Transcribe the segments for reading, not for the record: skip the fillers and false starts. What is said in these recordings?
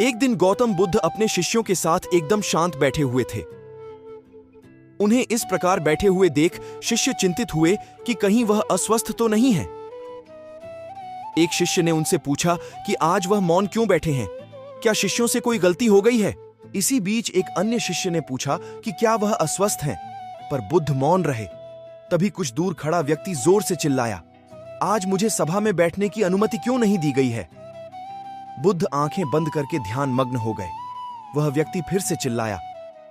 एक दिन गौतम बुद्ध अपने शिष्यों के साथ एकदम शांत बैठे हुए थे। उन्हें इस प्रकार बैठे हुए देख शिष्य चिंतित हुए कि कहीं वह अस्वस्थ तो नहीं है। एक शिष्य ने उनसे पूछा कि आज वह मौन क्यों बैठे हैं, क्या शिष्यों से कोई गलती हो गई है। इसी बीच एक अन्य शिष्य ने पूछा कि क्या वह अस्वस्थ हैं, पर बुद्ध मौन रहे। तभी कुछ दूर खड़ा व्यक्ति जोर से चिल्लाया, आज मुझे सभा में बैठने की अनुमति क्यों नहीं दी गई है। बुद्ध आंखें बंद करके ध्यान मग्न हो गए। वह व्यक्ति फिर से चिल्लाया,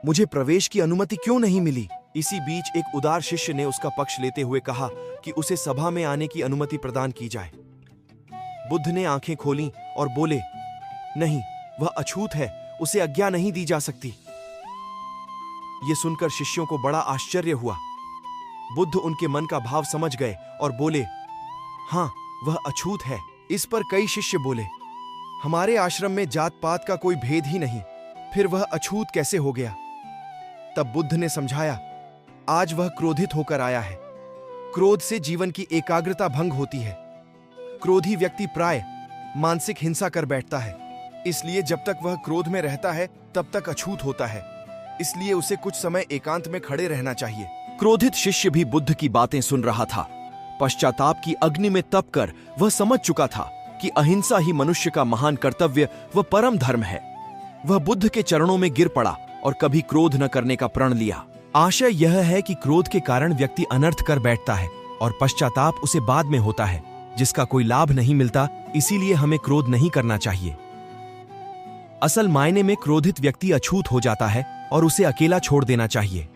मुझे प्रवेश की अनुमति क्यों नहीं मिली। इसी बीच एक उदार शिष्य ने उसका पक्ष लेते हुए कहा कि उसे सभा में आने की अनुमति प्रदान की जाए। बुद्ध ने आंखें खोलीं और बोले, नहीं, वह अछूत है, उसे आज्ञा नहीं दी जा सकती। यह सुनकर शिष्यों को बड़ा आश्चर्य हुआ। बुद्ध उनके मन का भाव समझ गए और बोले, हां, वह अछूत है। इस पर कई शिष्य बोले, हमारे आश्रम में जात पात का कोई भेद ही नहीं, फिर वह अछूत कैसे हो गया। तब बुद्ध ने समझाया, आज वह क्रोधित होकर आया है। क्रोध से जीवन की एकाग्रता भंग होती है। क्रोधी व्यक्ति प्राय मानसिक हिंसा कर बैठता है, इसलिए जब तक वह क्रोध में रहता है तब तक अछूत होता है। इसलिए उसे कुछ समय एकांत में खड़े रहना चाहिए। क्रोधित शिष्य भी बुद्ध की बातें सुन रहा था। पश्चाताप की अग्नि में तप कर वह समझ चुका था कि अहिंसा ही मनुष्य का महान कर्तव्य व परम धर्म है। वह बुद्ध के चरणों में गिर पड़ा और कभी क्रोध न करने का प्रण लिया। आशय यह है कि क्रोध के कारण व्यक्ति अनर्थ कर बैठता है और पश्चाताप उसे बाद में होता है, जिसका कोई लाभ नहीं मिलता। इसीलिए हमें क्रोध नहीं करना चाहिए। असल मायने में क्रोधित व्यक्ति अछूत हो जाता है और उसे अकेला छोड़ देना चाहिए।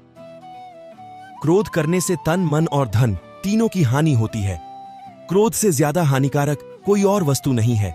क्रोध करने से तन, मन और धन तीनों की हानि होती है। क्रोध से ज्यादा हानिकारक कोई और वस्तु नहीं है।